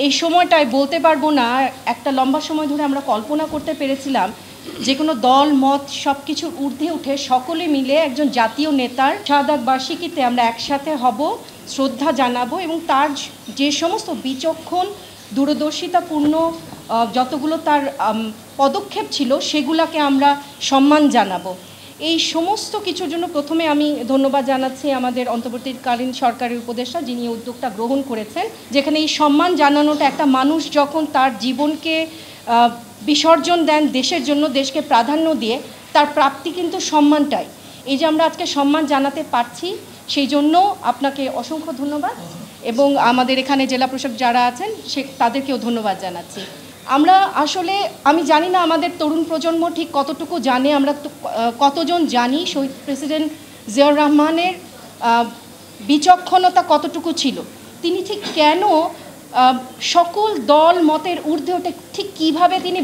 এই সময়টায় বলতে পারবো না, একটা লম্বা সময় ধরে আমরা কল্পনা করতে পেরেছিলাম যে কোনো দল মত সব কিছুর ঊর্ধ্বে উঠে সকলে মিলে একজন জাতীয় নেতার শাহাদাত বার্ষিকীতে আমরা একসাথে হব, শ্রদ্ধা জানাবো এবং তার যে সমস্ত বিচক্ষণ দূরদর্শিতাপূর্ণ যতগুলো তার পদক্ষেপ ছিল সেগুলোকে আমরা সম্মান জানাবো। এই সমস্ত কিছুর জন্য প্রথমে আমি ধন্যবাদ জানাচ্ছি আমাদের অন্তর্বর্তীকালীন সরকারের উপদেষ্টা, যিনি উদ্যোগটা গ্রহণ করেছেন, যেখানে এই সম্মান জানানোটা একটা মানুষ যখন তার জীবনকে বিসর্জন দেন দেশের জন্য, দেশকে প্রাধান্য দিয়ে, তার প্রাপ্তি কিন্তু সম্মানটাই। এই যে আমরা আজকে সম্মান জানাতে পারছি, সেই জন্য আপনাকে অসংখ্য ধন্যবাদ এবং আমাদের এখানে জেলা প্রশাসক যারা আছেন তাদেরকেও ধন্যবাদ জানাচ্ছি। আমরা আসলে আমি জানি না আমাদের তরুণ প্রজন্ম ঠিক কতটুকু জানে, আমরা কতজন জানি শহীদ প্রেসিডেন্ট জিয়াউর রহমানের বিচক্ষণতা কতটুকু ছিল, তিনি ঠিক কেন সকল দল মতের ঊর্ধ্বে ওঠে, ঠিক কীভাবে তিনি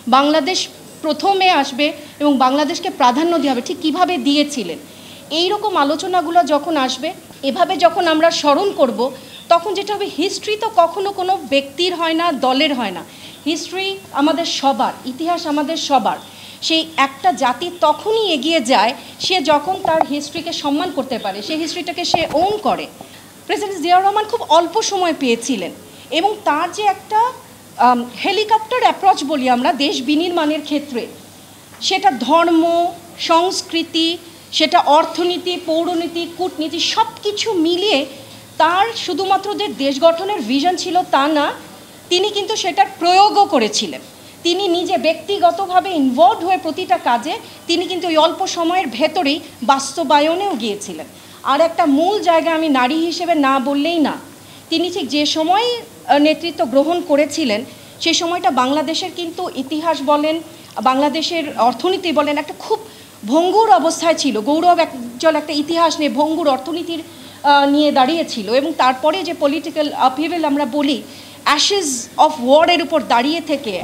বাংলাদেশ প্রথমে আসবে এবং বাংলাদেশকে প্রাধান্য দেওয়া হবে ঠিক কীভাবে দিয়েছিলেন। এই রকম আলোচনাগুলো যখন আসবে, এভাবে যখন আমরা স্মরণ করব, তখন যেটা হবে, হিস্ট্রি তো কখনো কোনো ব্যক্তির হয় না, দলের হয় না, হিস্ট্রি আমাদের সবার, ইতিহাস আমাদের সবার। সেই একটা জাতি তখনই এগিয়ে যায় সে যখন তার হিস্ট্রিকে সম্মান করতে পারে, সেই হিস্ট্রিটাকে সে ওন করে। প্রেসিডেন্ট জিয়াউর রহমান খুব অল্প সময় পেয়েছিলেন এবং তার যে একটা হেলিকপ্টার অ্যাপ্রোচ বলি আমরা দেশ বিনির্মাণের ক্ষেত্রে, সেটা ধর্ম, সংস্কৃতি, সেটা অর্থনীতি, পৌরনীতি, কূটনীতি সব কিছু মিলিয়ে তার শুধুমাত্র যে দেশ গঠনের ভিশন ছিল তা না, তিনি কিন্তু সেটার প্রয়োগও করেছিলেন। তিনি নিজে ব্যক্তিগতভাবে ইনভলভ হয়ে প্রতিটা কাজে তিনি কিন্তু ওই অল্প সময়ের ভেতরেই বাস্তবায়নেও গিয়েছিলেন। আর একটা মূল জায়গা আমি নারী হিসেবে না বললেই না, তিনি ঠিক যে সময় নেতৃত্ব গ্রহণ করেছিলেন সেই সময়টা বাংলাদেশের কিন্তু ইতিহাস বলেন, বাংলাদেশের অর্থনীতি বলেন, একটা খুব ভঙ্গুর অবস্থায় ছিল। গৌরব একটা ইতিহাস নিয়ে ভঙ্গুর অর্থনীতির নিয়ে দাঁড়িয়েছিল এবং তারপরে যে পলিটিক্যাল আপহিভেল আমরা বলি, অ্যাশেজ অফ ওয়ারের উপর দাঁড়িয়ে থেকে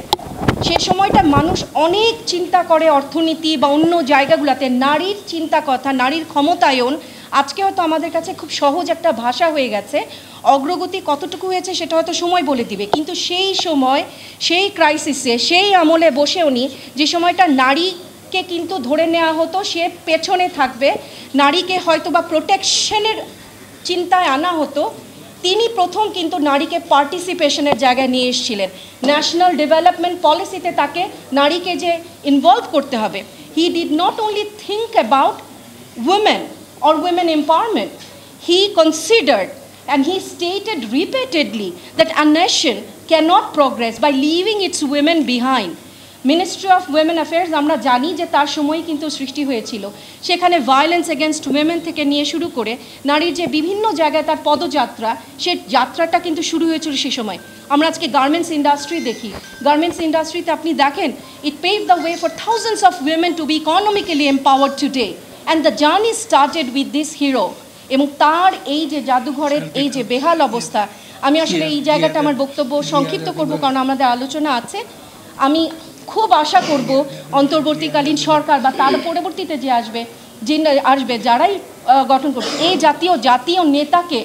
সে সময়টা মানুষ অনেক চিন্তা করে অর্থনীতি বা অন্য জায়গাগুলোতে নারীর চিন্তা কথা, নারীর ক্ষমতায়ন আজকে হয়তো আমাদের কাছে খুব সহজ একটা ভাষা হয়ে গেছে। অগ্রগতি কতটুকু হয়েছে সেটা হয়তো সময় বলে দিবে, কিন্তু সেই সময় সেই ক্রাইসিসে সেই আমলে বসে উনি যে সময়টা নারীকে কিন্তু ধরে নেওয়া হতো সে পেছনে থাকবে, নারীকে হয়তো বা প্রোটেকশনের চিন্তায় আনা হতো, তিনি প্রথম কিন্তু নারীকে পার্টিসিপেশনের জায়গায় নিয়ে এসেছিলেন। ন্যাশনাল ডেভেলপমেন্ট পলিসিতে তাকে নারীকে যে ইনভলভ করতে হবে, he did not only think about women or women empowerment, he considered and he stated repeatedly that a nation cannot progress by leaving its women behind. Ministry of women affairs আমরা জানি যে তার সময় কিন্তু সৃষ্টি হয়েছিল, সেখানে ভায়োলেন্স এগেনস্ট উইমেন থেকে নিয়ে শুরু করে নারীর যে বিভিন্ন জায়গায় তার পদযাত্রা, সে যাত্রাটা কিন্তু শুরু হয়েছিল সে সময়। আমরা আজকে গার্মেন্টস ইন্ডাস্ট্রি দেখি, গার্মেন্টস ইন্ডাস্ট্রিতে আপনি দেখেন it pave the way for thousands of women to be economically empowered today and the journey started with this hero. এবং তার এই যে জাদুঘরের এই যে বেহাল অবস্থা, আমি আসলে এই জায়গাটা আমার বক্তব্য সংক্ষিপ্ত করব কারণ আমাদের আলোচনা আছে। আমি খুব আশা করব অন্তর্বর্তীকালীন সরকার বা তার পরবর্তীতে যে আসবে যারাই গঠন করবে, এই জাতীয় নেতাকে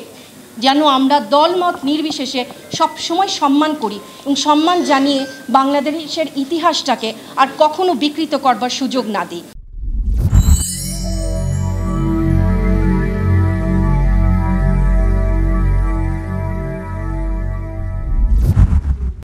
যেন আমরা দলমত নির্বিশেষে সবসময় সম্মান করি এবং সম্মান জানিয়ে বাংলাদেশের ইতিহাসটাকে আর কখনো বিকৃত করবার সুযোগ না দিই।